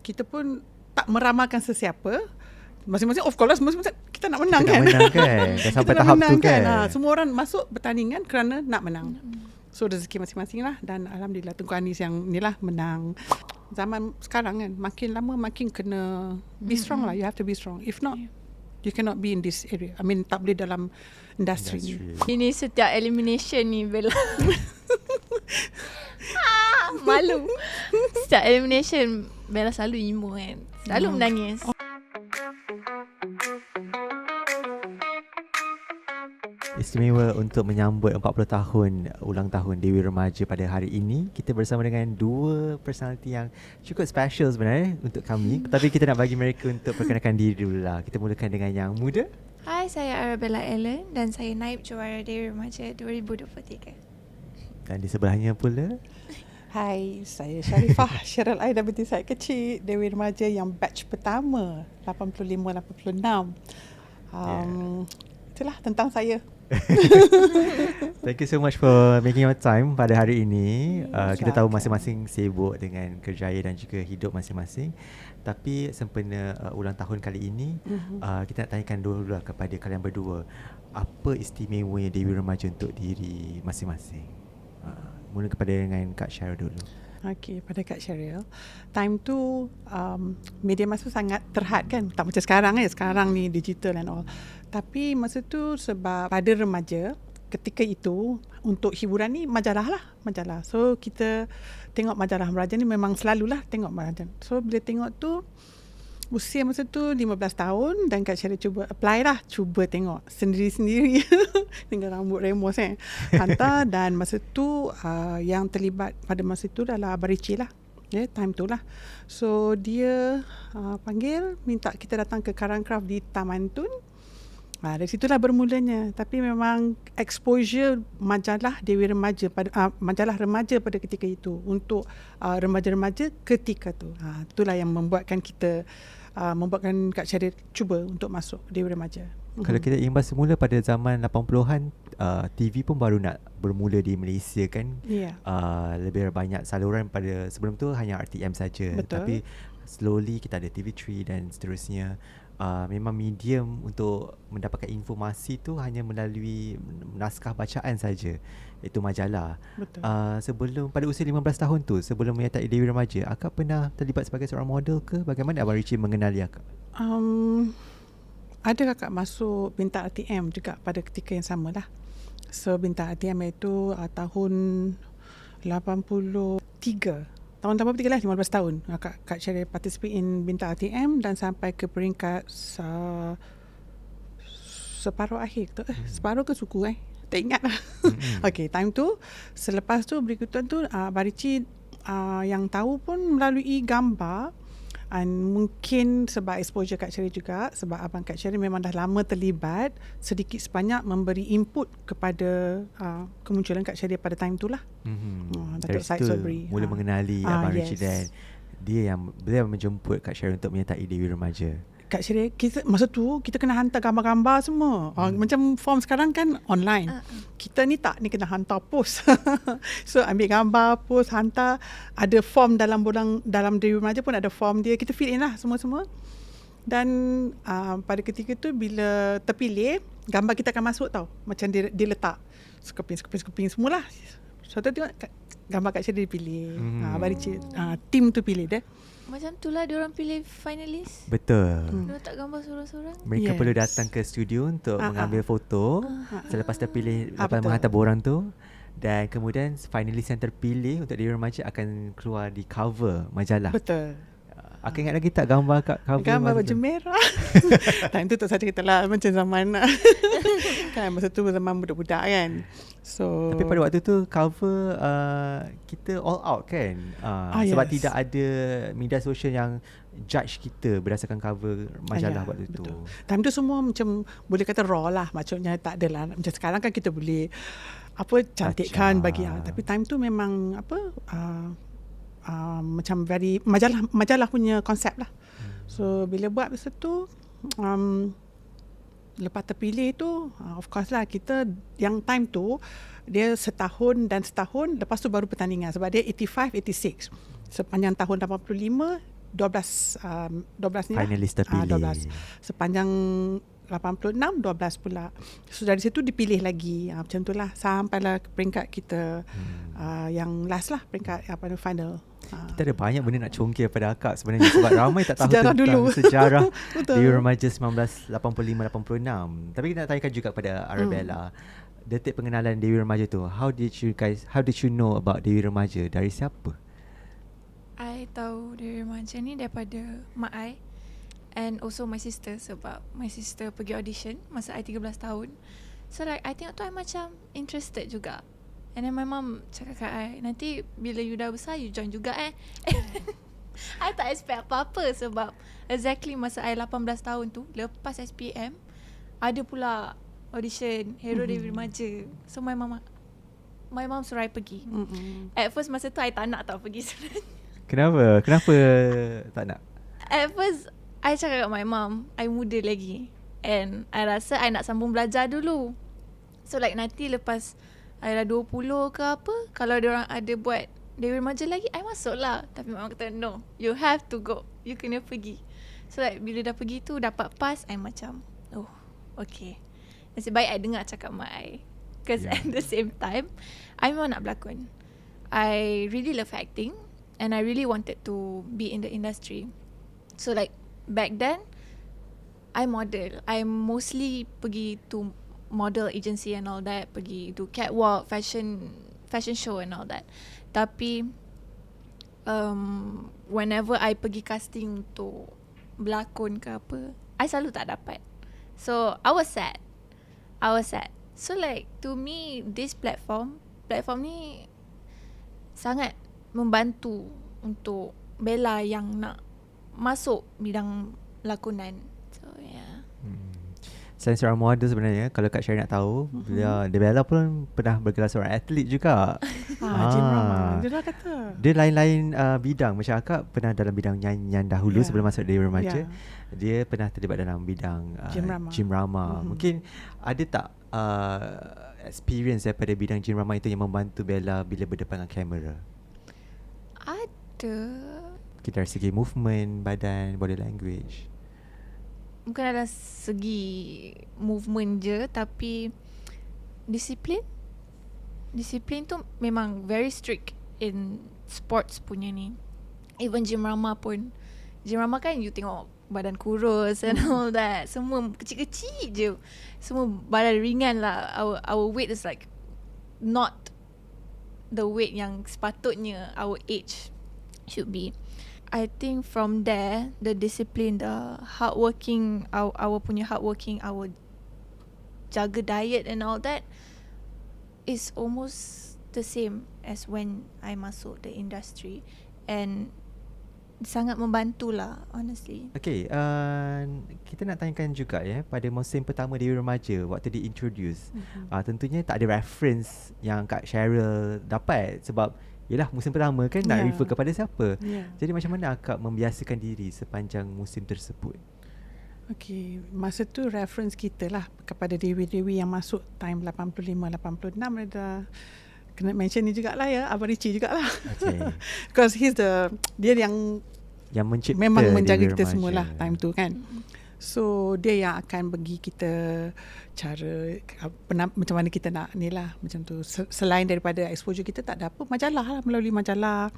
kita pun tak meramalkan sesiapa. Masing-masing of course masing-masing kita nak menang kita kan. Nak menang kan. Dah sampai tahap tu kan. Semua orang masuk pertandingan kerana nak menang. So rezeki masing-masing lah. Dan alhamdulillah Tunku Anis yang ni lah menang. Zaman sekarang kan makin lama makin kena be strong lah. You have to be strong. If not you cannot be in this area. I mean tak boleh dalam industri ni. Ini setiap elimination ni Bella. Malu. Setiap elimination Bella selalu emo kan. Selalu menangis. Istimewa untuk menyambut 40 tahun ulang tahun Dewi Remaja pada hari ini. Kita bersama dengan dua personaliti yang cukup special sebenarnya untuk kami. Tapi kita nak bagi mereka untuk perkenalkan diri dulu lah. Kita mulakan dengan yang muda. Hai, saya Arabella Ellen dan saya naib juara Dewi Remaja 2023. Dan di sebelahnya pula Hai, saya Sharifah Syaril Aida binti Said Kecil, Dewi Remaja yang batch pertama 85-86. Itulah tentang saya. Thank you so much for making your time pada hari ini. Kita tahu masing-masing sibuk dengan kerjaya dan juga hidup masing-masing. Tapi sempena ulang tahun kali ini, kita nak tanyakan dulu lah kepada kalian berdua, apa istimewanya Dewi Remaja untuk diri masing-masing? Mula kepada dengan Kak Syaril dulu. Okey, pada Kak Syaril, time tu media masa sangat terhad kan. Tak macam sekarang kan. Sekarang ni digital and all. Tapi masa tu sebab pada remaja, ketika itu untuk hiburan ni majalah. So kita tengok majalah remaja ni memang selalulah tengok majalah. So bila tengok tu, usia masa tu 15 tahun dan Kak Syaril cuba apply lah. Cuba tengok sendiri-sendiri. Dengan rambut remos kan. Hantar dan masa tu yang terlibat pada masa tu adalah Abang Richie lah. Time tu lah. So dia panggil, minta kita datang ke Karangcraft di Taman Tun. Dari situlah bermulanya. Tapi memang exposure majalah Dewi Remaja majalah remaja pada ketika itu untuk remaja-remaja ketika tu. Itulah yang membuatkan kita membuatkan Kak Syaril cuba untuk masuk Dewi Remaja. Kalau kita imbas semula pada zaman 80-an, TV pun baru nak bermula di Malaysia kan. Lebih banyak saluran pada sebelum tu hanya RTM saja. Tapi slowly kita ada TV3 dan seterusnya. Memang medium untuk mendapatkan informasi tu hanya melalui naskah bacaan saja, iaitu majalah. Sebelum pada usia 15 tahun tu, sebelum menyertai Dewi Remaja, akak pernah terlibat sebagai seorang model ke? Bagaimana Abang Richie mengenali akak? Ada kakak masuk Bintang RTM juga pada ketika yang sama lah. So Bintang RTM itu tahun 83. Tahun 83 lah, 15 tahun. Kak Syaril participate in Bintang RTM dan sampai ke peringkat separuh akhir tu. Separuh ke suku tak ingat lah. Okay, time tu. Selepas tu berikutan tu Barici yang tahu pun melalui gambar. Mungkin sebab exposure Kak Syaril juga, sebab abang Kak Syaril memang dah lama terlibat, sedikit sebanyak memberi input kepada kemunculan Kak Syaril pada time tu lah. Dari situ mula mengenali Abang Richie dan beliau menjemput Kak Syaril untuk menyertai Dewi Remaja. Kak Syaril, masa tu kita kena hantar gambar-gambar semua. Macam form sekarang kan online. Kita ni kena hantar post. So ambil gambar, post, hantar. Ada form dalam Dewi Remaja pun ada form dia. Kita fill in lah semua-semua. Dan pada ketika tu bila terpilih, gambar kita akan masuk tau. Macam dia letak sekeping semualah. So tu tengok gambar Kak Syaril dipilih. Tim tu pilih dia. Macam tu lah diorang pilih finalis. Betul. Diorang tak gambar sorang-sorang. Mereka perlu datang ke studio untuk mengambil foto. Selepas terpilih, lepas menghantar borang tu. Dan kemudian finalis yang terpilih untuk Dewi Remaja akan keluar di cover majalah. Betul. Aku ingat lagi tak gambar kat cover? Gambar baju merah. Time tu tak saja kita lah macam zaman kan, masa tu zaman budak-budak kan. So tapi pada waktu tu cover kita all out kan. Sebab tidak ada media sosial yang judge kita berdasarkan cover majalah waktu tu. Time tu semua macam boleh kata raw lah. Maksudnya tak adalah macam sekarang kan kita boleh cantikkan bagi tapi time tu memang macam very majalah punya konsep lah. So bila buat masa tu lepas terpilih tu of course lah kita yang time tu dia setahun lepas tu baru pertandingan sebab dia 85-86 sepanjang tahun 85 12 ni Finalis terpilih. 12. Sepanjang 86, 12 pula. So dari situ dipilih lagi. Macam tu lah. Sampailah ke peringkat kita yang last lah. Peringkat final. Kita ada banyak benda nak congkir pada akak sebenarnya. Sebab ramai tak tahu Sejarah tentang dulu. sejarah Betul. Dewi Remaja 1985-86. Tapi kita nak tanyakan juga pada Arabella. Detik pengenalan Dewi Remaja tu, how did you know about Dewi Remaja? Dari siapa? I tahu Dewi Remaja ni daripada mak I and also my sister, sebab my sister pergi audition masa I 13 tahun. So like I tengok tu I macam interested juga. And then my mom cakap kat I, nanti bila you dah besar you join juga I tak expect apa-apa sebab exactly masa I 18 tahun tu, lepas SPM ada pula audition Hero Dewi Remaja. So my mom suruh I pergi. At first masa tu I tak nak tau pergi sebenarnya. Kenapa tak nak? At first I cakap kat my mom, I muda lagi and I rasa I nak sambung belajar dulu. So like nanti lepas I dah 20 ke apa, kalau diorang ada buat Dewi Remaja lagi, I masuk lah. Tapi mak kata no, you have to go, you kena pergi. So like bila dah pergi tu dapat pass, I macam oh okay, nasib baik I dengar cakap mak I. Because at the same time I memang nak berlakon. I really love acting and I really wanted to be in the industry. So like back then I model. I mostly pergi to model agency and all that, pergi to catwalk, fashion show and all that. Tapi whenever I pergi casting untuk berlakon ke apa, I selalu tak dapat. So I was sad. So like to me this platform ni sangat membantu untuk Bella yang nak masuk bidang lakonan. So yeah. Selain seorang model sebenarnya, kalau Kak Syari nak tahu, Bella pun pernah bergelar seorang atlet juga. Jim Rama. Dia dah kata. Dia lain-lain bidang. Macam Kak pernah dalam bidang nyanyian dahulu sebelum masuk Dewi Remaja. Dia pernah terlibat dalam bidang Gym Rama. Mungkin ada tak experience daripada bidang Gym Rama itu yang membantu Bella bila berdepan dengan kamera? Ada. Kita dari segi movement, badan, body language. Bukan dalam segi movement je, tapi disiplin tu memang very strict in sports punya ni. Even Gym Rama pun, Gym Rama kan you tengok badan kurus and all that, semua kecil-kecil je, semua badan ringan lah. Our weight is like not the weight yang sepatutnya our age should be. I think from there, the discipline, the hardworking, our punya hardworking, our jaga diet and all that is almost the same as when I masuk the industry, and sangat membantulah honestly. Okay, kita nak tanyakan juga pada musim pertama Dewi Remaja waktu di-introduce, tentunya tak ada reference yang Kak Cheryl dapat sebab yelah musim pertama kan, nak refer kepada siapa. Jadi macam mana akak membiasakan diri sepanjang musim tersebut? Okay, masa tu reference kita lah kepada dewi-dewi yang masuk time 85-86. Ada kena mention ni jugalah Abang Richie jugalah. Okay. Because dia yang mencipta, memang menjaga kita semualah time tu kan. So dia yang akan bagi kita cara macam mana kita nak ni lah, macam tu. Selain daripada exposure kita, tak ada apa, majalah lah, melalui majalah.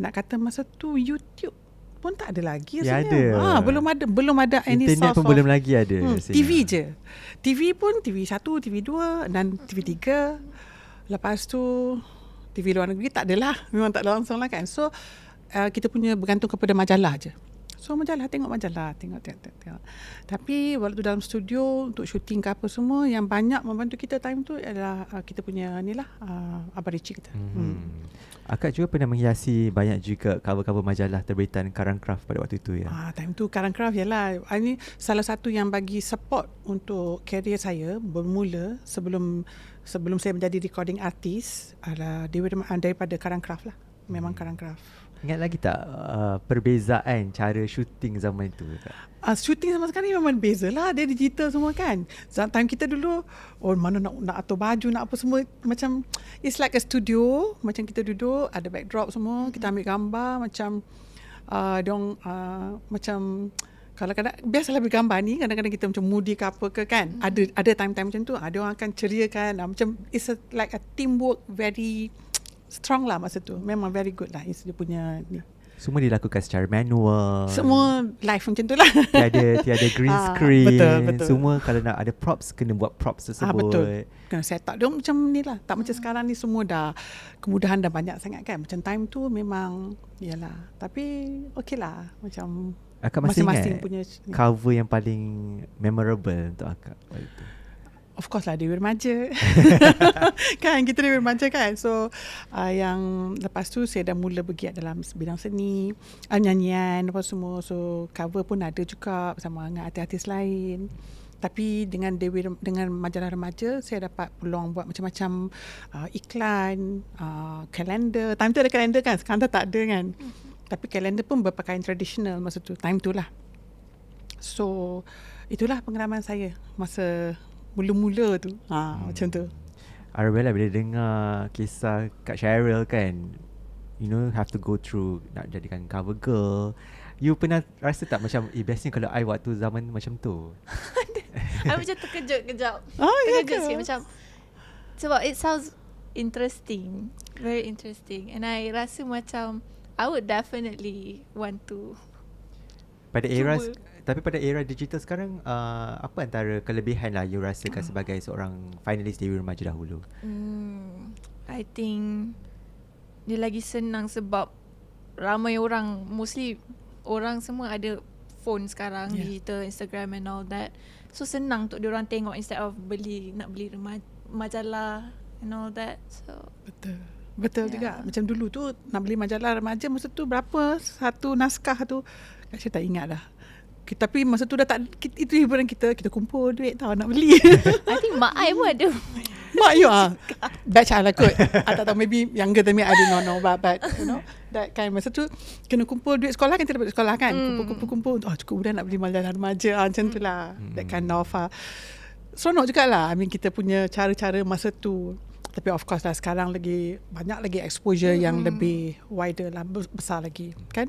Nak kata masa tu YouTube pun tak ada lagi rasanya. Belum ada any internet source pun belum lagi ada. TV je. TV pun TV1, TV2 dan TV3. Lepas tu TV luar negeri tak adalah. Memang tak ada langsung lah kan. So kita punya bergantung kepada majalah je. So majalah, tengok majalah, tengok. Tapi waktu dalam studio untuk syuting ke apa semua, yang banyak membantu kita time tu adalah kita punya ni lah, Abang Richie kita. Akak juga pernah menghiasi banyak juga cover-cover majalah terbitan Karang Craft pada waktu itu Time tu Karang Craft ialah ini salah satu yang bagi support untuk career saya bermula sebelum saya menjadi recording artist adalah daripada Karang Craft lah. Memang Karang Craft. Ingat lagi tak perbezaan cara syuting zaman itu? Syuting sama sekali memang beza lah. Dia digital semua kan. Time kita dulu, mana nak atur baju, nak apa semua. Macam, it's like a studio. Macam kita duduk, ada backdrop semua. Kita ambil gambar macam Diorang macam kadang-kadang biasalah bergambar ni, kadang-kadang kita macam moody ke apa ke kan, ada time-time macam tu, diorang akan ceriakan, macam it's like a teamwork, very strong lah masa tu. Memang very good lah dia punya ni. Semua dilakukan secara manual. Semua live macam tu lah. Tiada green screen. Betul. Semua kalau nak ada props, kena buat props tersebut. Betul. Kena set up. Dia macam ni lah. Tak macam sekarang ni semua dah, kemudahan dah banyak sangat kan. Macam time tu memang, yalah. Tapi okey lah. Macam Akak masih masing-masing ingat punya cover yang paling memorable untuk akak waktu itu? Of course lah, Dewi Remaja. Kan kita Dewi Remaja kan. So yang lepas tu saya dah mula bergiat dalam bidang seni, nyanyian apa semua. So cover pun ada juga bersama dengan artis-artis lain. Tapi dengan dengan majalah remaja, saya dapat peluang buat macam-macam iklan, kalender. Time tu ada kalender kan, sekarang dah tak ada kan. Tapi kalender pun berpakaian tradisional masa tu, time tu lah. So itulah pengalaman saya masa mula-mula tu. Macam tu. Arabella bila dengar kisah Kak Cheryl kan, you know, have to go through nak jadikan cover girl, you pernah rasa tak macam biasanya kalau I waktu zaman macam tu? I macam terkejut kejap. Ya Terkejut ke? sikit macam, sebab it sounds interesting, very interesting, and I rasa macam I would definitely want to Pada era cuba. Tapi pada era digital sekarang, apa antara kelebihan lah you rasakan sebagai seorang finalis Dewi Remaja dahulu? I think dia lagi senang sebab ramai orang, mostly orang semua ada phone sekarang, digital, Instagram and all that. So senang untuk diorang tengok instead of nak beli majalah and all that. So Betul juga. Macam dulu tu nak beli majalah remaja masa tu berapa satu naskah tu, saya tak ingat dah. Tapi masa tu dah tak, itu hiburan kita kumpul duit tau nak beli. I think mak I pun ada. Mak you batch I lah kot. I tak tahu, maybe younger than me, I don't know, but you know that kind. Masa tu kena kumpul duit sekolah kan, kita dapat sekolah kan, kumpul cukup budak nak beli majalah remaja, macam tu lah. That kind of seronok jugalah. I mean kita punya cara-cara masa tu. Tapi of course lah sekarang banyak lagi exposure yang lebih wider lah, besar lagi kan.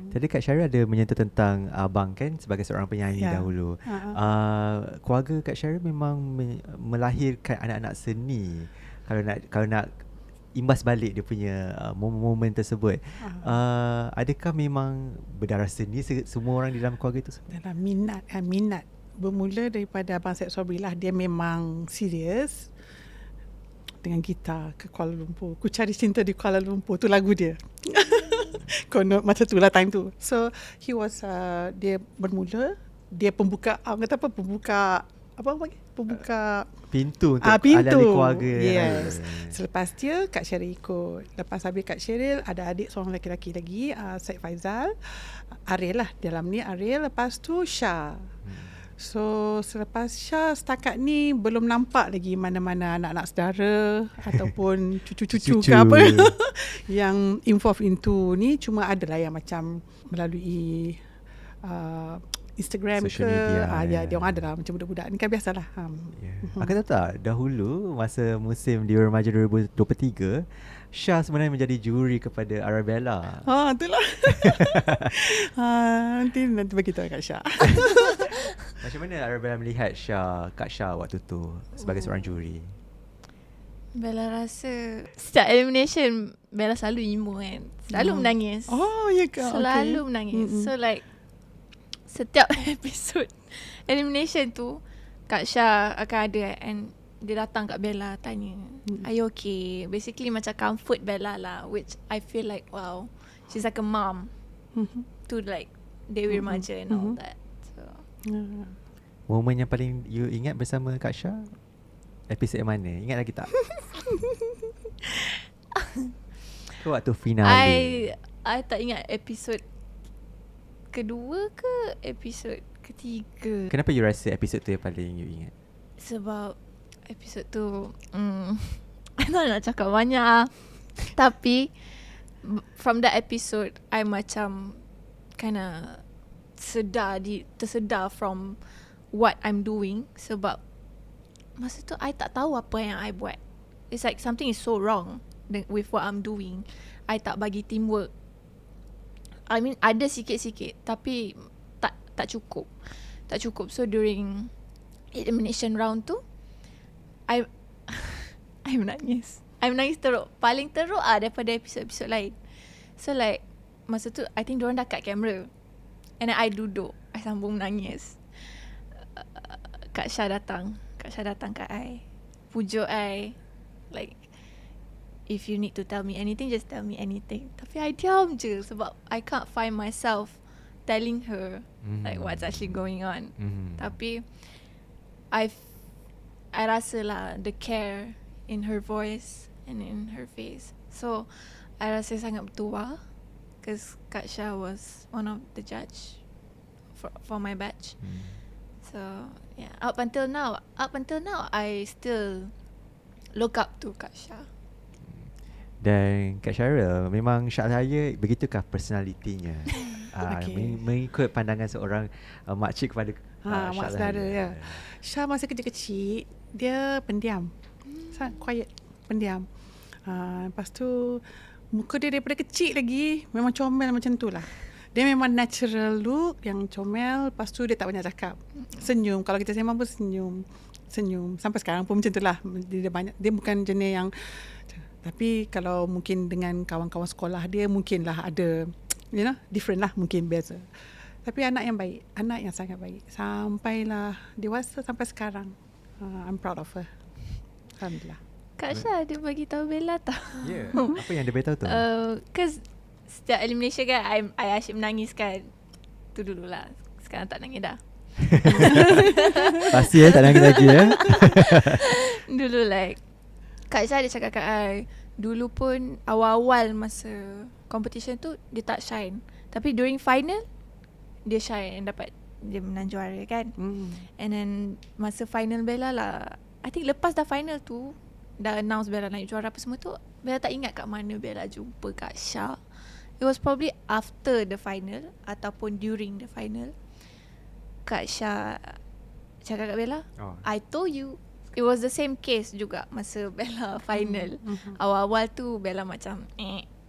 Tadi Kak Cheryl ada menyentuh tentang abang kan sebagai seorang penyanyi dahulu. Keluarga Kak Cheryl memang melahirkan anak-anak seni. Kalau nak imbas balik dia punya momen tersebut, adakah memang berdarah seni semua orang di dalam keluarga itu? Dalam minat bermula daripada Abang Syed Sobri lah. Dia memang serius dengan gitar ke Kuala Lumpur. Ku Cari Cinta di Kuala Lumpur, tu lagu dia. Konon macam tu lah time tu. So he was dia bermula, dia pembuka pintu untuk ahli keluarga. Yes. Selepas dia Kak Cheryl ikut. Lepas habis Kak Cheryl ada adik seorang lelaki lagi, Syed Faizal, Ariel lah dalam ni, Ariel. Lepas tu Shah. So selepas Shah, setakat ni belum nampak lagi mana-mana anak-anak saudara ataupun cucu-cucu ke apa yang involved into ni. Cuma adalah yang macam melalui Instagram social ke media, dia orang adalah macam budak-budak ni kan, biasalah. Akak tahu tak, dahulu masa musim Dewi Remaja 2023, Shah sebenarnya menjadi juri kepada Arabella. Itulah. Nanti bagi tahu kat Shah. Macam mana Arabella melihat Kak Shah waktu tu sebagai seorang juri? Bella rasa setiap elimination Bella selalu emo kan. Selalu menangis. Ya ke? Selalu menangis. So like setiap episod elimination tu Kak Shah akan ada and dia datang kat Bella tanya, are you okay? Basically macam comfort Bella lah, which I feel like wow, she's like a mom to like Dewi Remaja and all that. So Momen yang paling you ingat bersama Kak Shah, episod yang mana? Ingat lagi tak? Ke waktu finale? I tak ingat episod kedua ke episod ketiga. Kenapa you rasa episod tu yang paling you ingat? Sebab episod tu I tak nak cakap banyak. Tapi from that episode I macam kinda tersedar from what I'm doing. Sebab masa tu I tak tahu apa yang I buat. It's like something is so wrong with what I'm doing. I tak bagi teamwork. I mean ada sikit-sikit tapi tak cukup. Tak cukup. So during elimination round tu I'm nangis. I'm nangis teruk. Paling teruk daripada episod-episod lain. So like masa tu I think diorang dah cut kamera. And then I duduk, I sambung menangis. Kak Syah datang kat I, pujuk I, like, if you need to tell me anything, just tell me anything. Tapi I diam je sebab I can't find myself telling her like what's actually going on. Tapi I rasa lah the care in her voice and in her face. So I rasa sangat bertuah because Kak Syah was one of the judge for my batch. So yeah, up until now I still look up to Kak Syah. Dan Kak Syara, memang Syah begitukah personalitinya? Mengikut pandangan seorang makcik kepada mak saudara ya. Syah masa kecil-kecil dia pendiam. Sangat quiet, pendiam. Lepas tu muka dia daripada kecil lagi memang comel macam tu lah. Dia memang natural look yang comel. Lepas tu dia tak banyak cakap. Senyum. Kalau kita sembang pun senyum. Sampai sekarang pun macam tu lah. Dia bukan jenis yang, tapi kalau mungkin dengan kawan-kawan sekolah dia mungkinlah ada, different lah, mungkin biasa. Tapi anak yang baik, anak yang sangat baik. Sampailah dewasa sampai sekarang. I'm proud of her. Alhamdulillah. Kak Syah dia bagi tahu Bella tak? Yeah. Apa yang dia beritahu tu? Cause setiap elimination kan I asyik menangis kan. Tu dululah. Sekarang tak nangis dah. Pasti tak nangis lagi Dulu like Kak Syah dia cakap kat I, dulu pun awal-awal masa competition tu dia tak shine. Tapi during final dia shine and dia menang juara kan. And then masa final Bella lah, I think lepas dah final tu, dah announce Bella naik juara apa semua tu, Bella tak ingat kat mana Bella jumpa Kak Syah. It was probably after the final ataupun during the final. Kak Syah cakap kat Bella, I told you. It was the same case juga masa Bella final. Awal-awal tu Bella macam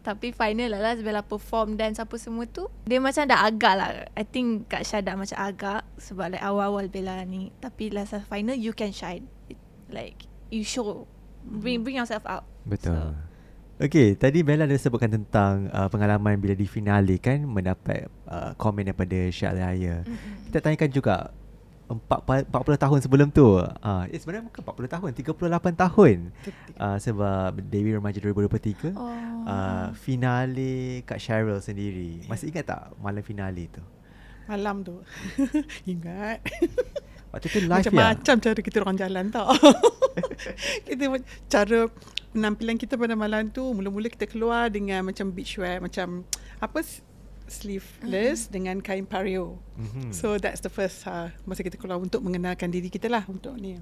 tapi final lah Bella perform dance apa semua tu, dia macam dah agak lah. I think Kak Syah dah macam agak sebab like awal-awal Bella ni. Tapi last final you can shine. Like you show, bring yourself out. Betul. So. Okay, tadi Bella dah sebutkan tentang pengalaman bila di finale kan, mendapat komen daripada Syah Alaya. Kita tanyakan juga 40 tahun sebelum tu. Sebenarnya bukan 40 tahun, 38 tahun. Sebab Dewi Remaja 2023. Finale Kak Cheryl sendiri. Masih ingat tak malam finale tu? Malam tu. Ingat. Waktu tu live macam-macam cara kita orang jalan tau. Kita cara penampilan kita pada malam tu, mula-mula kita keluar dengan macam beachwear, macam apa, sleeveless dengan kain pareo. So that's the first masa kita keluar untuk mengenalkan diri kita lah untuk ni.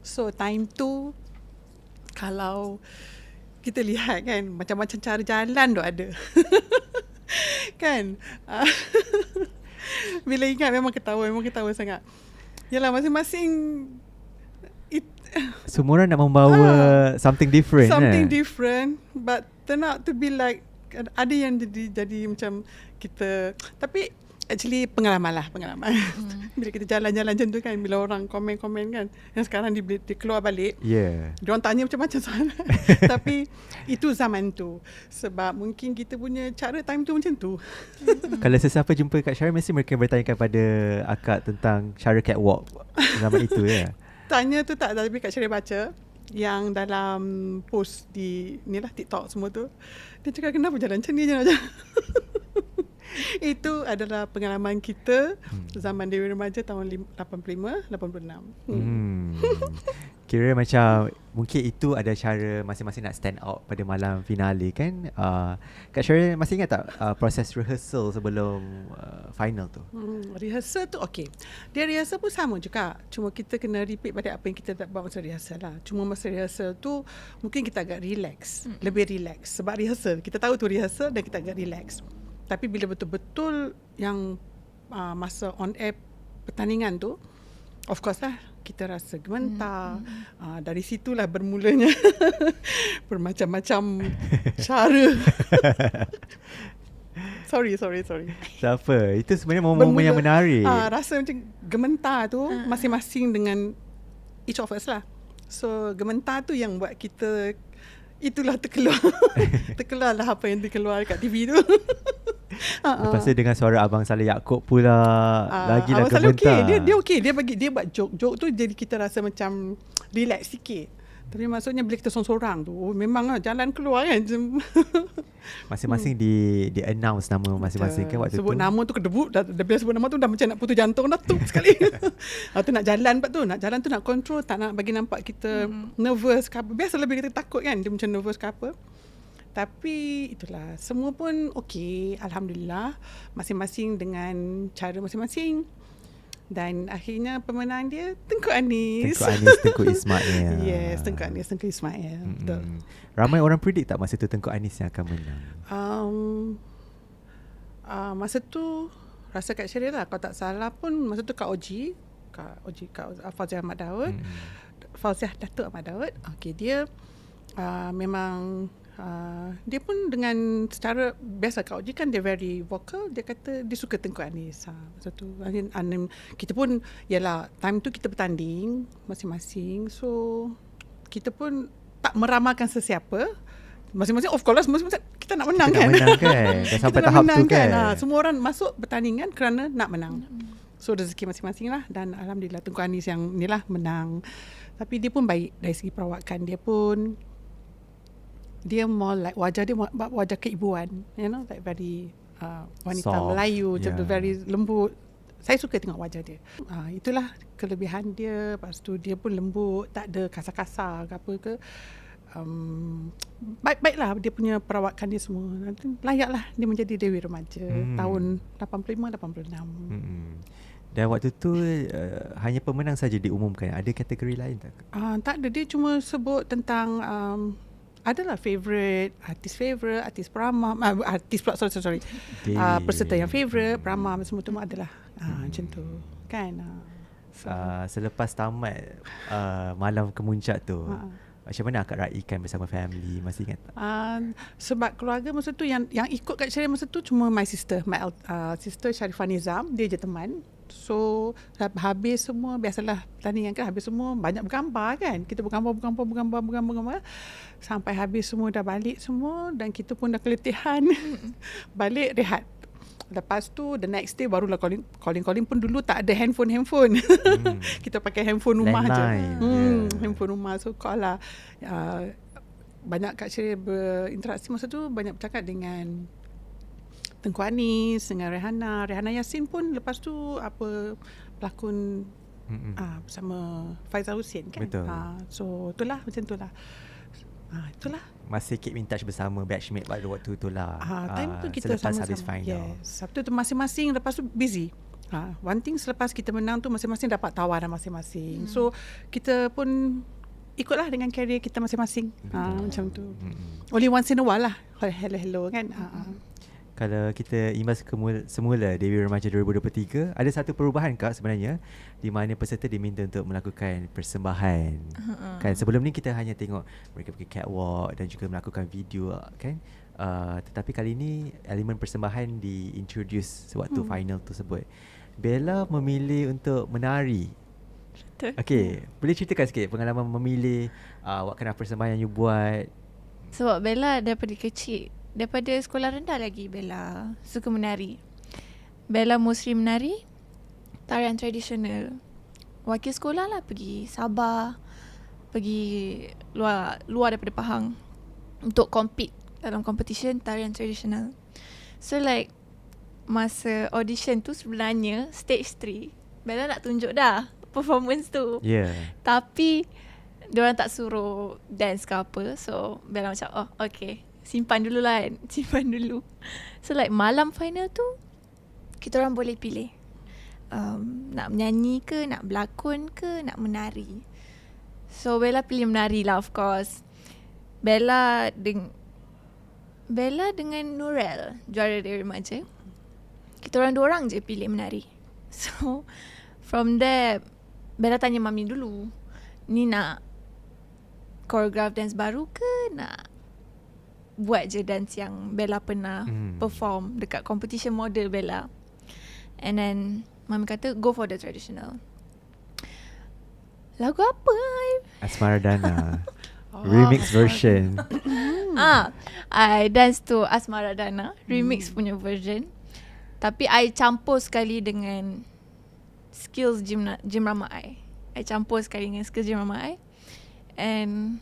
So time tu kalau kita lihat kan, macam-macam cara jalan tu ada. Kan? Bila ingat memang ketawa sangat. Yalah, masing-masing semua orang nak membawa something different. Different, but turn out to be like, ada yang jadi macam kita. Tapi actually pengalaman. Bila kita jalan-jalan macam tu kan, bila orang komen-komen kan, yang sekarang dia keluar balik, diorang tanya macam-macam soalan. Tapi itu zaman tu. Sebab mungkin kita punya cara time tu macam tu. Kalau sesiapa jumpa Kak Syara, mesti mereka bertanya kepada akak tentang cara catwalk zaman itu ya. Tanya tu tak, tapi Kak Syara baca yang dalam post di ni lah, TikTok semua tu. Dia cakap kenapa jalan macam ni je macam. Itu adalah pengalaman kita zaman Dewi Remaja tahun 85, 86. Kira macam mungkin itu ada cara masing-masing nak stand out pada malam finale kan. Kak Syara masih ingat tak proses rehearsal sebelum final tu? Rehearsal tu okay. Dia rehearsal pun sama juga. Cuma kita kena repeat pada apa yang kita tak buat masa rehearsal lah. Cuma masa rehearsal tu mungkin kita agak relax. Lebih relax. Sebab rehearsal, kita tahu tu rehearsal dan kita agak relax. Tapi bila betul-betul yang masa on air pertandingan tu, of course lah kita rasa gementar. Dari situlah bermulanya bermacam-macam cara. Sorry. Tak apa. Itu sebenarnya momen-momen yang menarik. Rasa macam gementar tu masing-masing dengan each of us lah. So gementar tu yang buat kita itulah terkeluar lah apa yang terkeluar kat TV tu. Lepas tu dengan suara Abang Saleh Yaakob pula lagilah Abang Saleh gementar. Dia okey. Dia buat joke tu jadi kita rasa macam relax sikit. Tapi maksudnya bila kita sorang-sorang tu memang jalan keluar kan. Masing-masing di announce nama masing-masing kan waktu sebut tu. nama tu kedebut dah bila sebut nama tu dah macam nak putus jantung dah tup sekali. Tu nak jalan tu nak control, tak nak bagi nampak kita nervous ke apa. Biasalah bila kita takut kan dia macam nervous ke apa. Tapi itulah, semua pun okey, alhamdulillah, masing-masing dengan cara masing-masing. Dan akhirnya pemenang dia Tengku Anis, Tengku Ismail. Yes, Tengku Anis, Tengku Ismail. Betul. Ramai orang predict tak masa tu Tengku Anis yang akan menang? Masa tu rasa Kak Syiril lah, kalau tak salah pun masa tu Kak Fauziah Ahmad Daud, Fauziah Datuk Ahmad Daud. Okey, dia memang dia pun dengan secara biasa, Kak Oji kan dia very vocal, dia kata dia suka Tengku Anis. Masa tu kita pun yalah, time tu kita bertanding masing-masing, so kita pun tak meramalkan sesiapa. Masing-masing of course masing-masing kita nak menang kan. Dah sampai tahap tu kan. Semua orang masuk pertandingan kerana nak menang. So rezeki masing-masing lah. Dan alhamdulillah Tengku Anis yang inilah menang. Tapi dia pun baik dari segi perawakan. Dia more like wajah dia wajah keibuan, you know, like very wanita soft, Melayu, macam very lembut. Saya suka tengok wajah dia. Itulah kelebihan dia. Lepas tu dia pun lembut, tak ada kasar-kasar ke apa ke. Baik-baiklah dia punya perawakan dia semua. Nanti layaklah dia menjadi Dewi Remaja tahun 85-86. Dan waktu tu hanya pemenang saja diumumkan. Ada kategori lain tak? Tak ada. Dia cuma sebut tentang adalah artis Prama, artis pula sorry. Peserta yang favourite, Prama semua tu adalah macam tu kan. Selepas tamat malam kemuncak tu, macam mana akak raikan bersama family? Masih ingat tak? Sebab keluarga masa tu yang ikut kat Syiril masa tu cuma my sister, sister Sharifah Nizam, dia je teman. So habis semua, biasalah pertandingan kan, habis semua banyak bergambar kan. Kita bergambar sampai habis semua, dah balik semua dan kita pun dah keletihan. Balik rehat. Lepas tu the next day barulah calling pun dulu tak ada handphone. Kita pakai handphone rumah je. Handphone rumah. So call lah. Banyak Kak Syiril berinteraksi masa tu, banyak bercakap dengan Tengku Anis, dengan Rehanna Yassin pun lepas tu pelakon bersama Faizal Hussein kan. Betul. So itulah macam itulah. Itulah. Masih keep in touch bersama batchmate pada waktu itulah. Time tu kita selepas sama-sama habis final. Yes. Sabtu tu masing-masing, lepas tu busy. One thing selepas kita menang tu masing-masing dapat tawaran masing-masing. So kita pun ikutlah dengan career kita masing-masing. Macam tu. Only once in a while lah. Hello kan. Kalau kita imbas semula Dewi Remaja 2023, ada satu perubahan Kak sebenarnya, di mana peserta diminta untuk melakukan persembahan. Kan sebelum ni kita hanya tengok mereka pergi catwalk dan juga melakukan video kan. Tetapi kali ni elemen persembahan di-introduce sewaktu final tersebut. Bella memilih untuk menari. Okay, boleh ceritakan sikit pengalaman memilih what kind of persembahan yang you buat? Sebab Bella daripada kecil, daripada sekolah rendah lagi Bella suka menari. Bella mostly menari tarian tradisional. Wakil sekolah lah, pergi Sabah, pergi luar daripada Pahang untuk compete dalam competition tarian tradisional. So like masa audition tu sebenarnya stage 3 Bella nak tunjuk dah performance tu. Tapi diorang tak suruh dance ke apa. So Bella macam okay, simpan dulu. So like malam final tu kita orang boleh pilih nak menyanyi ke, nak berlakon ke, nak menari. So Bella pilih menari lah, of course. Bella dengan Nurel, juara Dewi Remaja, kita orang 2 orang je pilih menari. So from there Bella tanya mami dulu, ni nak choreograph dance baru ke, nak buat je dance yang Bella pernah perform dekat competition model Bella. And then Mami kata go for the traditional. Lagu apa? Asmaradana remix version. I dance to Asmaradana remix punya version. Tapi I campur sekali dengan skills gym rama I. I campur sekali dengan skills gym rama I. And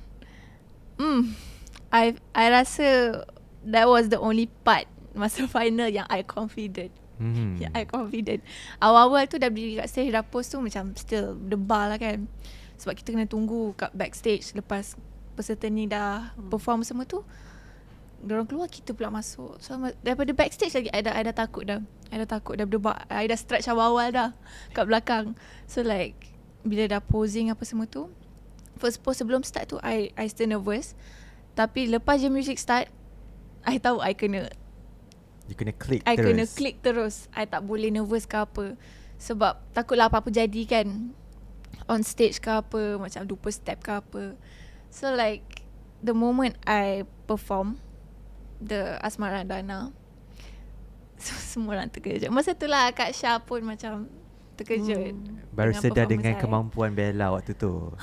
I rasa that was the only part masa final yang I confident. Yang I confident. Awal-awal tu dah berdiri kat stage, dah post tu macam still debar lah kan. Sebab kita kena tunggu kat backstage. Lepas peserta ni dah perform semua tu, diorang keluar, kita pula masuk. So daripada backstage lagi I dah takut dah. I dah takut, dah berdebar. I dah stretch awal-awal dah kat belakang. So like bila dah posing apa semua tu, first pose sebelum start tu I still nervous. Tapi lepas je music start, I tahu I kena click I terus. kena click terus. I tak boleh nervous ke apa. Sebab takutlah apa-apa jadi kan, on stage ke apa, macam lupa step ke apa. So like the moment I perform the Asmaradana, semua orang terkejut. Masa tu lah Kak Syah pun macam terkejut. Baru sedar dengan saya. kemampuan Bella waktu tu.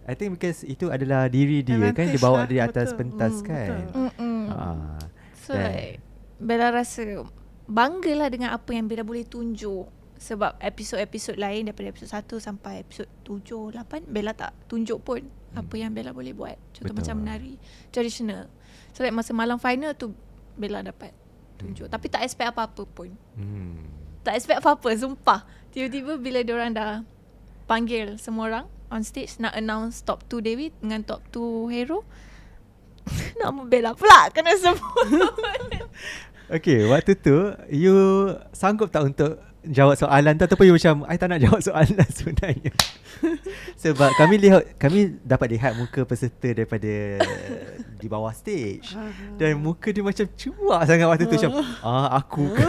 I think because itu adalah diri dia kan, dia bawa dia atas pentas kan. So like Bella rasa banggalah dengan apa yang Bella boleh tunjuk. Sebab episod-episod lain daripada episod 1 sampai episod 7, 8 Bella tak tunjuk pun apa yang Bella boleh buat. Contoh macam menari traditional. So like masa malam final tu Bella dapat tunjuk. Tapi tak expect apa-apa pun. Tak expect apa-apa, sumpah. Tiba-tiba bila diorang dah panggil semua orang on stage nak announce top 2 Dewi dengan top 2 hero, nama Bella pula kena sebut. Okay, waktu tu you sanggup tak untuk jawab soalan tu, ataupun you macam I tak nak jawab soalan sebenarnya? Sebab kami dapat lihat muka peserta daripada di bawah stage, dan muka dia macam cuak sangat waktu tu, macam aku ke?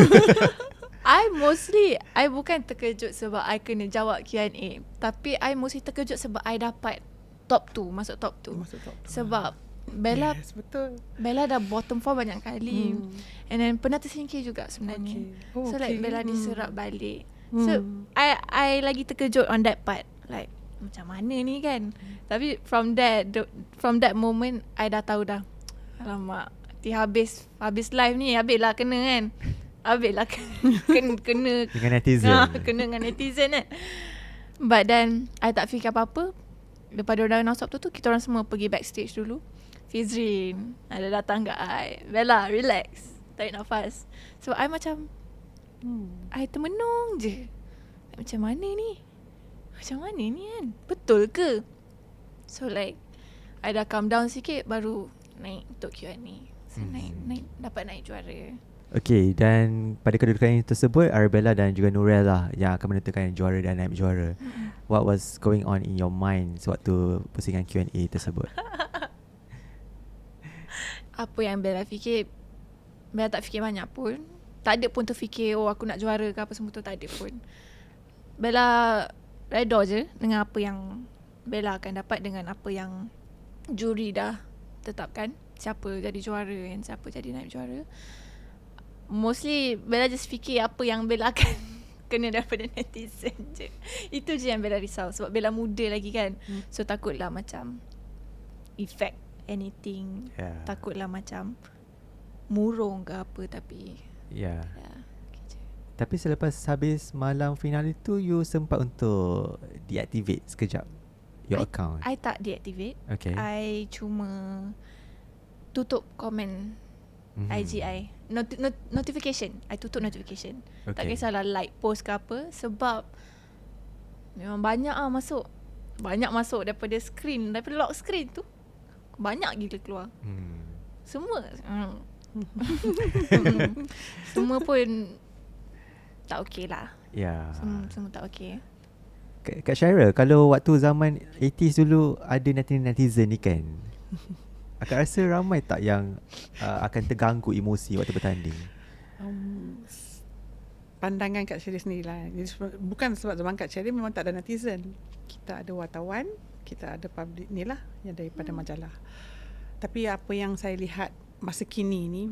I bukan terkejut sebab I kena jawab Q&A, tapi I mostly terkejut sebab I dapat top 2, masuk top 2. Sebab Bella, yes, betul. Bella dah bottom 4 banyak kali. And then pernah tersingkir juga sebenarnya. So like Bella diserap balik. So I lagi terkejut on that part. Like macam mana ni kan. Tapi from that moment I dah tahu dah, alamak, habis live ni, habis lah kena kan. Habis lah kena dengan netizen. Kena dengan netizen kan. But then I tak fikir apa-apa. Lepas diorang announce top tu, kita orang semua pergi backstage dulu. Fizrin ada datang kat I. Bella, relax, tarik nafas. So I macam I termenung je. Macam mana ni kan, betul ke? So like I dah calm down sikit, baru naik untuk Q&A. So naik dapat naik juara. Okay, dan pada kedudukan tersebut Arabella dan juga Nurel lah yang akan menentukan juara dan naib juara. What was going on in your mind sewaktu pusingan Q&A tersebut? Apa yang Bella fikir, Bella tak fikir banyak pun. Tak ada pun terfikir aku nak juara ke apa semua tu, tak ada pun. Bella redha je dengan apa yang Bella akan dapat, dengan apa yang juri dah tetapkan, siapa jadi juara dan siapa jadi naib juara. Mostly Bella just fikir apa yang Bella akan kena daripada netizen je. Itu je yang Bella risau. Sebab Bella muda lagi kan. So takutlah macam effect anything. Takutlah macam murung ke apa. Tapi okay je. Tapi selepas habis malam final itu, you sempat untuk deactivate sekejap your account? I tak deactivate. Okay. I cuma tutup komen IG I. Notification. I tutup notification. Tak kisahlah like post ke apa. Sebab memang banyak masuk. Banyak masuk daripada screen, daripada lock screen tu. Banyak gila keluar. Semua semua pun tak okey lah. Semua tak okey. Kak Syara, kalau waktu zaman 80s dulu ada netizen ni kan, akak rasa ramai tak yang akan terganggu emosi waktu bertanding? Pandangan Kak Syari sendirilah. Bukan sebab zaman Kak Syari memang tak ada netizen. Kita ada wartawan, kita ada public ni lah yang daripada majalah. Tapi apa yang saya lihat masa kini ni,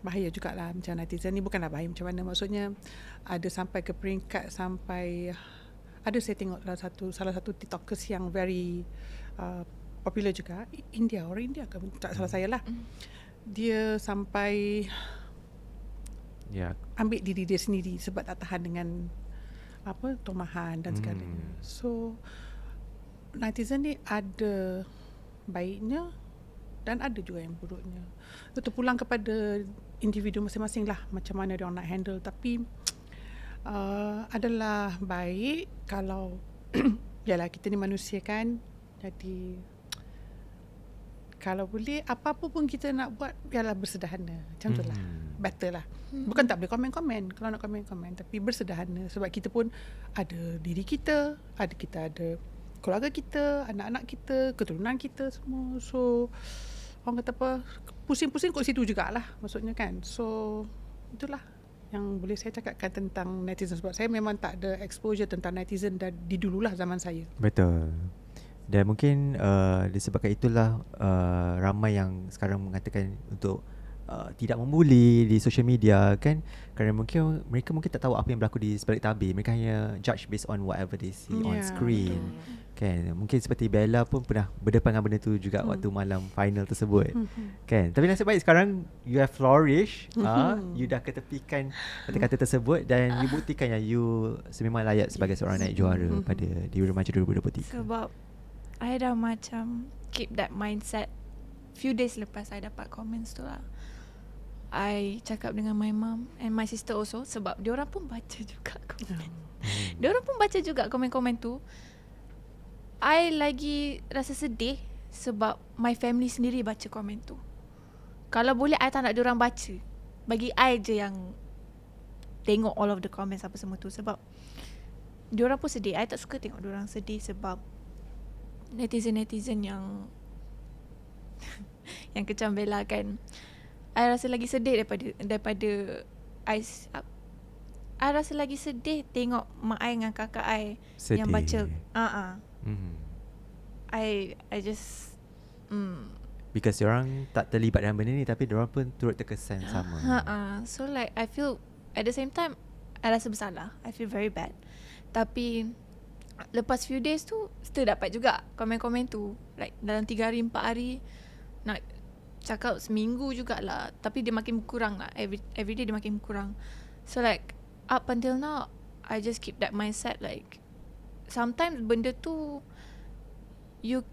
bahaya jugalah macam netizen ni. Bukanlah bahaya macam mana, maksudnya ada sampai ke peringkat sampai, ada saya tengok salah satu TikTokers yang very popular juga, orang India ke, tak salah saya lah. Dia sampai ambil diri dia sendiri sebab tak tahan dengan tomahan dan segalanya. So netizen ni ada baiknya dan ada juga yang buruknya. Itu terpulang kepada individu masing-masing lah macam mana dia orang nak handle. Tapi adalah baik kalau yalah, kita ni manusia kan, jadi kalau boleh apa-apa pun kita nak buat biarlah bersederhana. Macam tu lah, better lah. Bukan tak boleh komen-komen, kalau nak komen-komen, tapi bersederhana. Sebab kita pun ada diri kita, kita ada keluarga kita, anak-anak kita, keturunan kita semua. So orang kata apa, pusing-pusing kat situ jugalah maksudnya kan. So itulah yang boleh saya cakapkan tentang netizen. Sebab saya memang tak ada exposure tentang netizen di dululah zaman saya. Betul. Dan mungkin disebabkan itulah ramai yang sekarang mengatakan untuk tidak membuli di social media kan, kerana mereka mungkin tak tahu apa yang berlaku di sebalik tabir. Mereka hanya judge based on whatever they see on screen kan. Mungkin seperti Bella pun pernah berdepan dengan benda tu juga waktu malam final tersebut kan. Tapi nasib baik sekarang you have flourish, you dah ketepikan kata-kata tersebut dan you buktikan yang you sememang layak sebagai seorang naik juara pada di Remaja 2023. Sebab I dah macam keep that mindset. Few days lepas I dapat comments tu lah, I cakap dengan my mom and my sister also, sebab diorang pun baca juga komen. Diorang pun baca juga komen-komen tu. I lagi rasa sedih sebab my family sendiri baca komen tu. Kalau boleh I tak nak diorang baca. Bagi I je yang tengok all of the comments apa semua tu. Sebab diorang pun sedih. I tak suka tengok diorang sedih sebab netizen-netizen yang yang kecam Bella kan. I rasa lagi sedih daripada I rasa lagi sedih tengok mak I dengan kakak I sedih yang baca. I just because diorang tak terlibat dalam benda ni, tapi diorang pun turut terkesan sama. So like I feel at the same time I rasa bersalah. I feel very bad. Tapi lepas few days tu still dapat juga komen-komen tu. Like dalam 3 hari 4 hari, nak cakap seminggu jugalah, tapi dia makin berkurang lah. Every day dia makin berkurang. So like up until now I just keep that mindset. Like sometimes benda tu you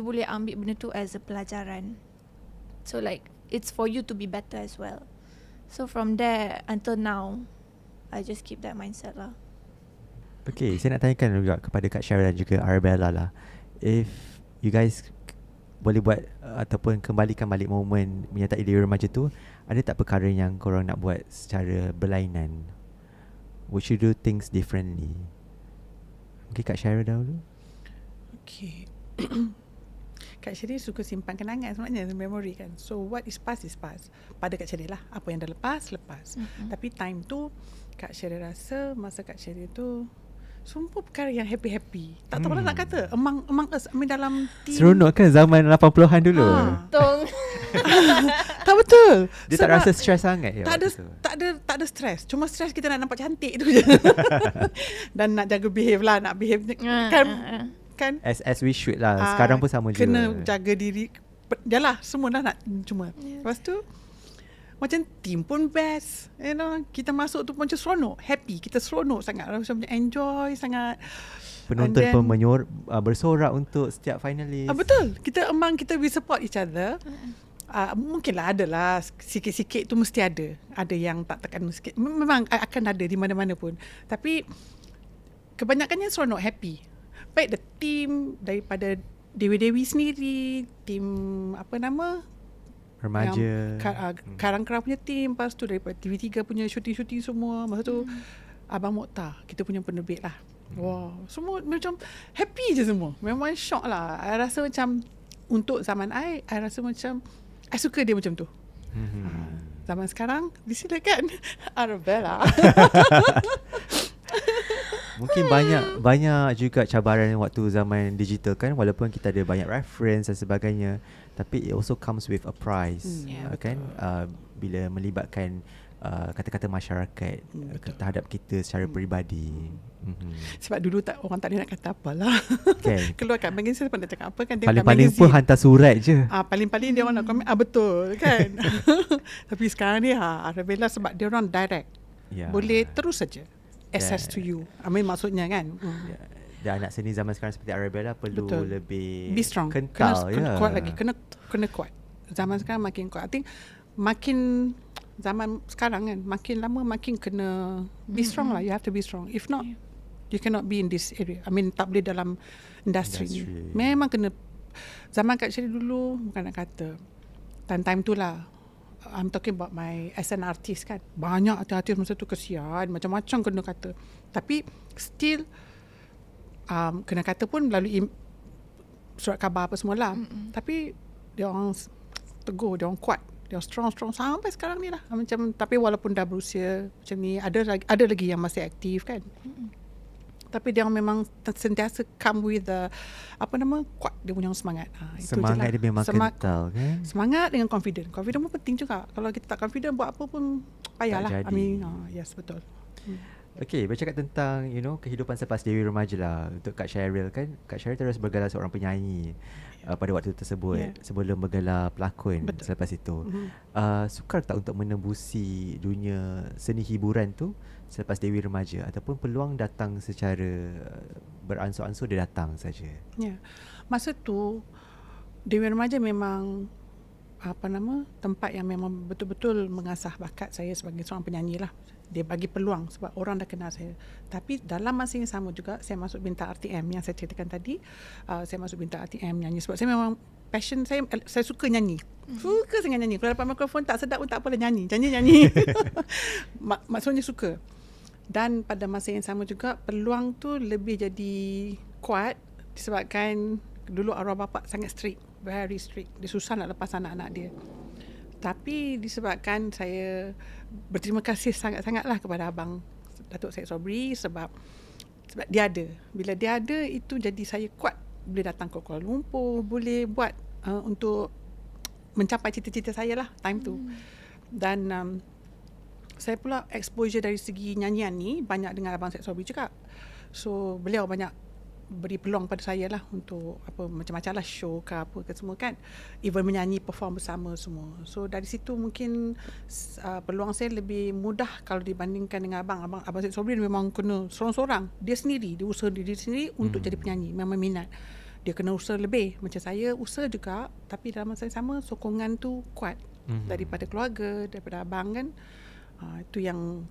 boleh ambil benda tu as a pelajaran. So like it's for you to be better as well. So from there until now I just keep that mindset lah. Okay, saya nak tanyakan juga kepada Kak Syara dan juga Arabella lah, if you guys boleh buat ataupun kembalikan balik momen menyertai Dewan Remaja tu, ada tak perkara yang korang nak buat secara berlainan? Would you do things differently? Mungkin Kak Syara dahulu. Okay. Kak Syari suka simpan kenangan sebenarnya, memory kan. So what is past is past. Pada Kak Syari lah, apa yang dah lepas. Tapi time tu Kak Syari rasa masa Kak Syari tu semua perkara yang happy-happy. Tak tahu mana nak kata. Among us, dalam team. Seronok kan zaman 80-an dulu? Tong. Tak betul. Dia tak rasa stres sangat ya? Tak ada stres. Cuma stres kita nak nampak cantik tu je. Dan nak jaga behave lah. Nak behave kan as we should lah. Sekarang pun sama je. Kena jaga diri. Yalah, semua dah nak cuma. Lepas tu macam team pun best, you know. Kita masuk tu macam seronok, happy. Kita seronok sangat, macam enjoy sangat. Penonton pun bersorak untuk setiap finalis. Betul. Kita we support each other. Mungkinlah adalah sikit-sikit tu mesti ada. Ada yang tak tekan sikit. Memang akan ada di mana-mana pun. Tapi kebanyakannya seronok, happy. Baik the team daripada Dewi-Dewi sendiri, team apa nama? Remaja, Karang-Karang punya team. Lepas tu daripada TV3 punya syuting-syuting semua. Masa tu Abang Mokhtar, kita punya penerbit lah. Wow, semua macam happy je semua. Memang shock lah. I rasa macam untuk zaman I rasa macam I suka dia macam tu. Zaman sekarang disilakan Arabella. Mungkin banyak juga cabaran waktu zaman digital kan, walaupun kita ada banyak reference dan sebagainya, Tapi it also comes with a price, kan? Bila melibatkan kata-kata masyarakat terhadap kita secara peribadi. Sebab dulu orang tak ada nak kata apalah. Okay. Keluar kat magazine siapa nak cakap apa kan, dia paling-paling pun hantar surat je. Paling-paling dia orang nak komen betul kan. Tapi sekarang ni Arabella sebab dia orang direct. Boleh terus saja access to you. Maksudnya kan. Dan anak seni zaman sekarang seperti Arabella perlu lebih be strong, kental, kena kuat lagi, kena kuat. Zaman sekarang makin kuat. I think makin zaman sekarang kan, makin lama makin kena be strong lah. You have to be strong. If not, you cannot be in this area. Tak boleh dalam industri ni. Memang kena. Zaman Kak Sherry dulu, bukan nak kata time tu lah, I'm talking about my as an artist kan, banyak artis masa tu kesian, macam-macam kena kata. Tapi still kena kata pun melalui surat khabar apa semua lah. Tapi dia orang tegur, dia orang kuat, dia strong sampai sekarang ni lah. Macam, tapi walaupun dah berusia macam ni, ada lagi yang masih aktif kan. Tapi dia memang sentiasa come with the kuat dia punya semangat. Semangat dia memang kental kan. Semangat dengan confident pun penting juga. Kalau kita tak confident, buat apa pun payahlah. Yes, betul. Okay, bercakap tentang kehidupan selepas Dewi Remaja lah. Untuk Kak Cheryl kan, Kak Cheryl terus bergelar seorang penyanyi pada waktu tersebut, sebelum bergelar pelakon. Selepas itu sukar tak untuk menembusi dunia seni hiburan tu selepas Dewi Remaja, ataupun peluang datang secara beransur-ansur, dia datang saja? Masa tu Dewi Remaja memang tempat yang memang betul-betul mengasah bakat saya sebagai seorang penyanyi lah. Dia bagi peluang sebab orang dah kenal saya. Tapi dalam masa yang sama juga, saya masuk Bintang RTM yang saya ceritakan tadi. Saya masuk Bintang RTM nyanyi sebab saya memang passion saya suka nyanyi. Suka sangat nyanyi. Kalau dapat mikrofon tak sedap pun tak apalah, nyanyi. Maksudnya suka. Dan pada masa yang sama juga, peluang tu lebih jadi kuat disebabkan dulu arwah bapa sangat strict, very strict. Dia susah nak lepas anak-anak dia. Tapi disebabkan saya berterima kasih sangat-sangatlah kepada Abang Datuk Syed Sobri sebab dia ada. Bila dia ada, itu jadi saya kuat. Boleh datang ke Kuala Lumpur, boleh buat untuk mencapai cita-cita saya lah time tu. Dan saya pula exposure dari segi nyanyian ni banyak dengan Abang Syed Sobri juga. So beliau banyak beri peluang pada saya lah untuk macam-macam lah, show ke apa ke semua kan, even menyanyi, perform bersama semua. So dari situ mungkin peluang saya lebih mudah kalau dibandingkan dengan Abang Syed Sobri. Memang kena sorang-sorang, dia sendiri, dia usaha diri sendiri untuk jadi penyanyi, memang minat. Dia kena usaha lebih. Macam saya usaha juga, tapi dalam masa yang sama sokongan tu kuat daripada keluarga, daripada abang kan. Itu yang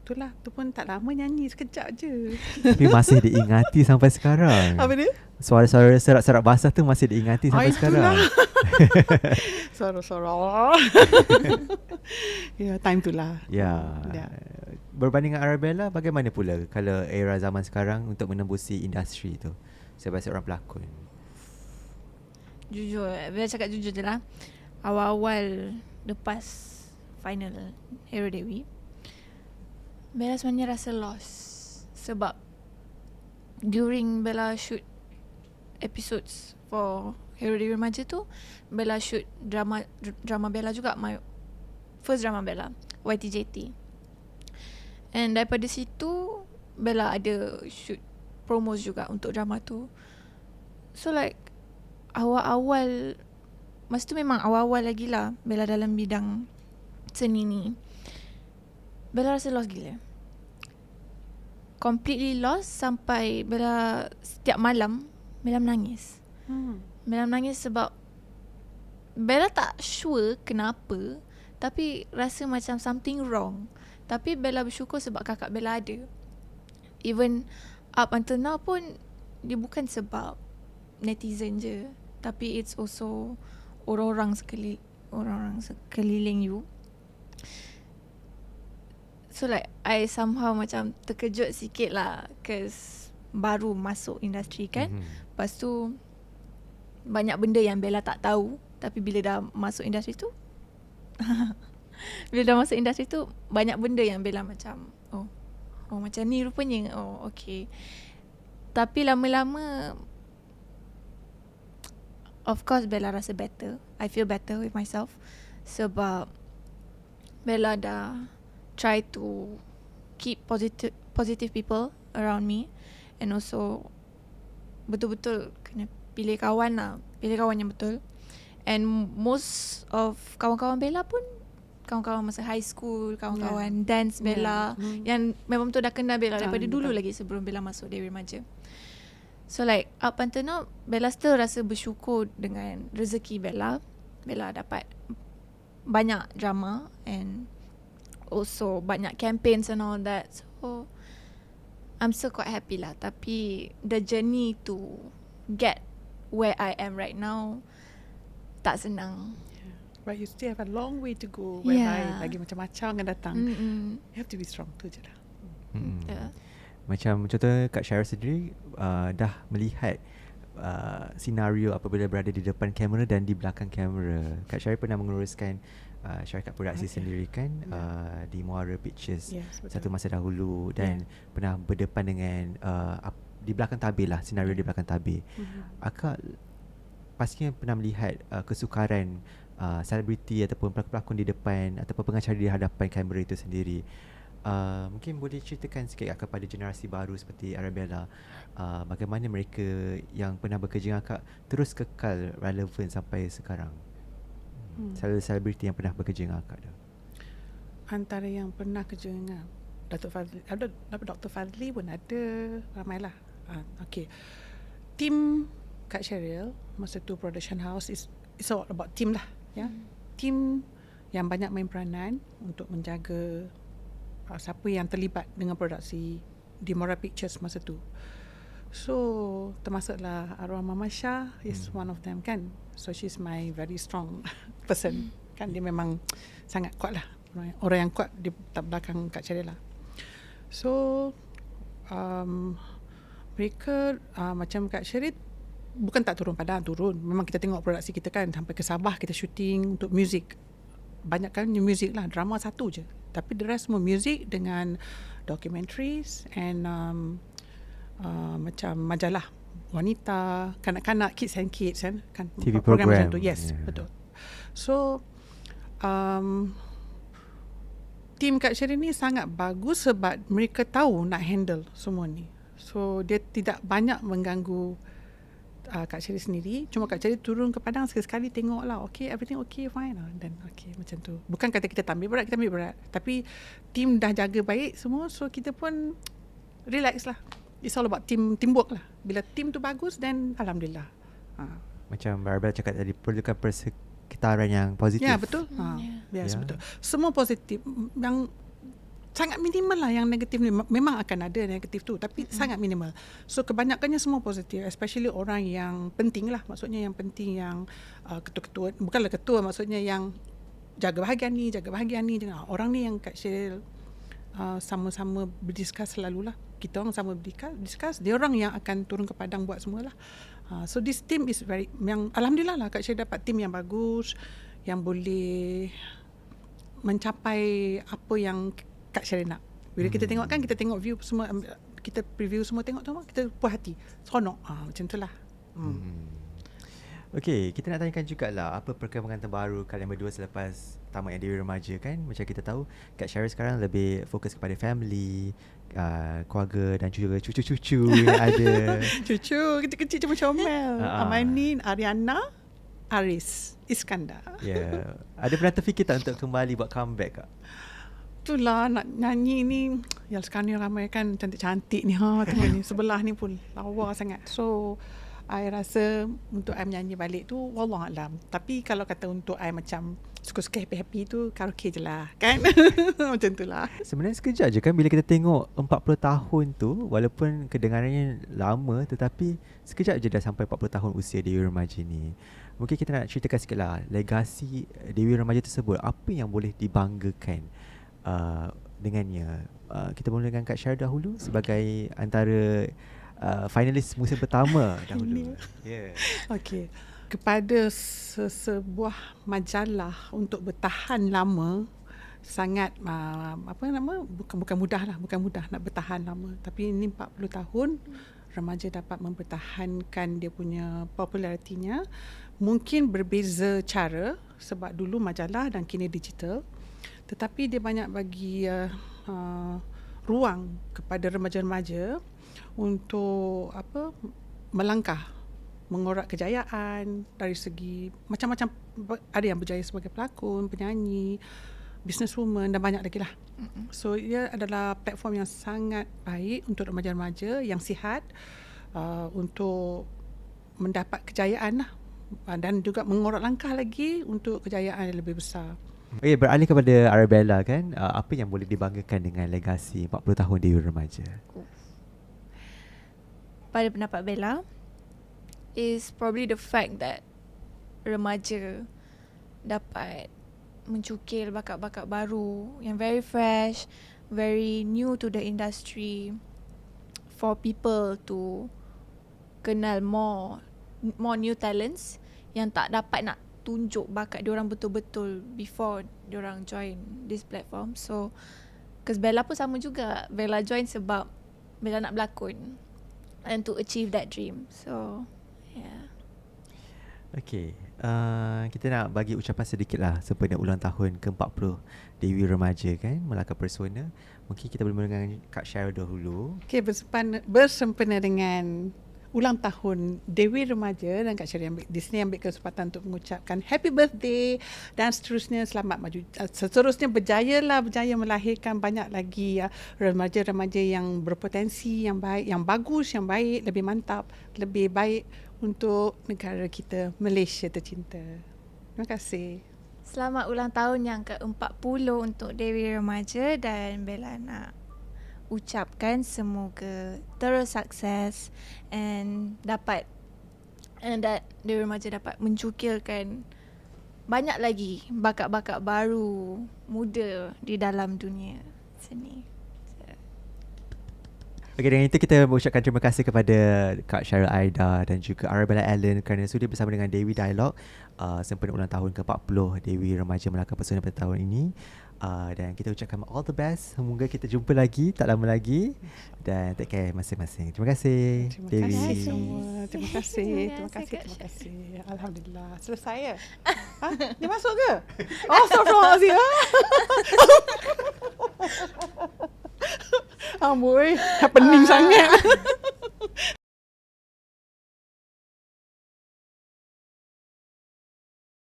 itulah, tu pun tak lama nyanyi, sekejap je. Tapi masih diingati sampai sekarang. Apa dia? Suara-suara serak-serak basah tu masih diingati sampai sekarang. Suara-suara. Time tu lah. Berbanding dengan Arabella, bagaimana pula kalau era zaman sekarang untuk menembusi industri tu sebagai seorang pelakon? Jujur, bila cakap jujur je lah, awal-awal lepas final Hero Dewi, Bella sebenarnya rasa lost. Sebab during Bella shoot episodes for Hero Dewi Remaja tu, Bella shoot drama Bella juga, my first drama Bella, YTJT. And daripada situ Bella ada shoot promos juga untuk drama tu. So like awal-awal, masa tu memang awal-awal lagi lah Bella dalam bidang seni ni, Bella rasa lost gila. Completely lost sampai Bella setiap malam Bella menangis. Bella menangis sebab Bella tak sure kenapa, tapi rasa macam something wrong. Tapi Bella bersyukur sebab kakak Bella ada. Even up until now pun, dia bukan sebab netizen je, tapi it's also orang-orang sekeliling you. So like I somehow macam terkejut sikit lah, cause baru masuk industri kan. Lepas tu banyak benda yang Bella tak tahu, tapi bila dah masuk industri tu banyak benda yang Bella macam oh macam ni rupanya, okay. Tapi lama-lama of course Bella rasa better. I feel better with myself. Sebab Bella dah try to keep positive people around me. And also betul-betul kena pilih kawan lah. Pilih kawan yang betul. And most of kawan-kawan Bella pun kawan-kawan masa high school, kawan-kawan dance Bella yang memang betul dah kenal Bella daripada dulu lagi sebelum Bella masuk Dewi Remaja. So like up until now, Bella still rasa bersyukur dengan rezeki Bella. Bella dapat banyak drama and also banyak campaigns and all that. So I'm still quite happy lah. Tapi the journey to get where I am right now tak senang. But you still have a long way to go. Whereby lagi macam-macam akan datang. You have to be strong. Tu je lah. Macam contoh Kak Syara sendiri dah melihat senario apabila berada di depan kamera dan di belakang kamera. Kak Syara pernah menguruskan syarikat produksi sendiri kan, di Muara Pictures satu masa dahulu dan pernah berdepan dengan di belakang tabir lah, senario di belakang tabir. Akak pastinya pernah melihat kesukaran selebriti ataupun pelakon-pelakon di depan ataupun pengacara di hadapan kamera itu sendiri. Mungkin boleh ceritakan sikit akak pada generasi baru seperti Arabella, bagaimana mereka yang pernah bekerja dengan akak terus kekal relevan sampai sekarang. Selebriti yang pernah bekerja dengan akak dah. Antara yang pernah kerja dengan Datuk Fadli, ada Dr. Fadli pun ada, ramailah. Okay, tim Kak Cheryl masa tu production house it's all about team lah, ya. Team yang banyak main peranan untuk menjaga siapa yang terlibat dengan produksi di Muara Pictures masa tu. So termasuklah arwah Mama Shah is one of them kan. So she's my very strong person kan. Dia memang sangat kuat lah, orang yang kuat di belakang Kak Cheryl lah. So mereka macam Kak Cheryl bukan tak turun padang, turun. Memang kita tengok produksi kita kan, sampai ke Sabah kita shooting untuk music. Banyak kan new music lah, drama satu je. Tapi the rest semua music dengan documentaries and macam majalah wanita, kanak-kanak, kids and kids kan, TV program program macam tu. Yes, betul. So team Kak Cheryl ni sangat bagus sebab mereka tahu nak handle semua ni. So dia tidak banyak mengganggu Kak Cheryl sendiri. Cuma Kak Cheryl turun ke padang sekali-sekali tengok lah, okay, everything okay, fine lah. Dan okay, macam tu. Bukan kata kita tak ambil berat, kita ambil berat. Tapi team dah jaga baik semua, so kita pun relax lah. It's all about teamwork lah. Bila team tu bagus, then Alhamdulillah. Macam Barbara cakap tadi, perlukan persekitaran yang positif. Ya, betul. Yes, betul. Semua positif. Yang sangat minimal lah yang negatif ni. Memang akan ada negatif tu, tapi sangat minimal. So kebanyakannya semua positif, especially orang yang penting lah. Maksudnya yang penting, yang ketua-ketua, bukanlah ketua, maksudnya yang jaga bahagian ni. Orang ni yang Kak Cheryl sama-sama berdiskus selalu lah. Kita orang sama berdiskus, dia orang yang akan turun ke padang buat semualah. So this team is very, yang Alhamdulillah lah Kak Cheryl dapat team yang bagus, yang boleh mencapai apa yang Kak Cheryl nak. Bila kita tengok kan, kita tengok view semua, kita preview semua, tengok tu kita puas hati, seronok. Macam tu lah. Okay, kita nak tanyakan jugalah apa perkembangan terbaru kalian berdua selepas tamat yang Dewi Remaja kan. Macam kita tahu Kak Cheryl sekarang lebih fokus kepada family, keluarga dan juga cucu-cucu yang ada. Cucu kecil-kecil cuma comel. Amanin, Ariana, Aris, Iskandar. Ya. Ada pernah terfikir tak untuk kembali buat comeback Kak? Itulah nak nyanyi ni. Yang sekarang ni ramai kan cantik-cantik ni. Tengok ni sebelah ni pun lawa sangat. So I rasa untuk I menyanyi balik tu wallahualam. Tapi kalau kata untuk I macam suka-suka happy-happy tu karaoke je lah kan. Macam tu lah. Sebenarnya sekejap je kan bila kita tengok 40 tahun tu, walaupun kedengarannya lama, tetapi sekejap je dah sampai 40 tahun usia Dewi Remaja ni. Mungkin kita nak ceritakan sikit lah legasi Dewi Remaja tersebut. Apa yang boleh dibanggakan dengannya. Kita mula dengan Kak Syara dahulu sebagai antara finalis musim pertama dahulu. Okay. Kepada sebuah majalah untuk bertahan lama sangat bukan mudah nak bertahan lama. Tapi ini 40 tahun Remaja dapat mempertahankan dia punya popularitinya Mungkin berbeza cara sebab dulu majalah dan kini digital, tetapi dia banyak bagi ruang kepada remaja-remaja untuk melangkah, mengorak kejayaan dari segi macam-macam. Ada yang berjaya sebagai pelakon, penyanyi, businesswoman dan banyak lagi lah. So ia adalah platform yang sangat baik untuk remaja-remaja yang sihat untuk mendapat kejayaan lah, dan juga mengorak langkah lagi untuk kejayaan yang lebih besar. Okay, beralih kepada Arabella kan, apa yang boleh dibanggakan dengan legasi 40 tahun Dewi Remaja? Pada pendapat Bella, is probably the fact that remaja dapat mencukil bakat-bakat baru yang very fresh, very new to the industry, for people to kenal more new talents yang tak dapat nak tunjuk bakat diorang betul-betul before diorang join this platform. So, cause Bella pun sama juga. Bella join sebab Bella nak berlakon and to achieve that dream. So, yeah. Okay, kita nak bagi ucapan sedikit lah sempena ulang tahun ke-40 Dewi Remaja kan, Melaka Persona. Mungkin kita boleh mula dengan Kak Cheryl dahulu. Okay, bersempena dengan ulang tahun Dewi Remaja, dan Kak Cheryl di sini ambil kesempatan untuk mengucapkan happy birthday dan seterusnya selamat maju. Seterusnya berjaya melahirkan banyak lagi remaja-remaja yang berpotensi, yang baik, yang bagus, yang baik, lebih mantap, lebih baik untuk negara kita, Malaysia tercinta. Terima kasih. Selamat ulang tahun yang ke-40 untuk Dewi Remaja, dan Bella nak ucapkan semoga terus sukses and that Dewi Remaja dapat mencukilkan banyak lagi bakat-bakat baru muda di dalam dunia seni. Okay, dengan itu kita mengucapkan terima kasih kepada Kak Cheryl Aida dan juga Arabella Allen kerana sudi bersama dengan Dewi Dialog sempena ulang tahun ke-40 Dewi Remaja Melaka Persona pada tahun ini. Dan kita ucapkan all the best. Semoga kita jumpa lagi tak lama lagi, dan take care masing-masing. Terima kasih Dewi. Terima kasih semua. Terima kasih. Alhamdulillah. Selesai ya? Dia masuk ke? Oh, astagfirullahaladzim. Amboi, happening sangat.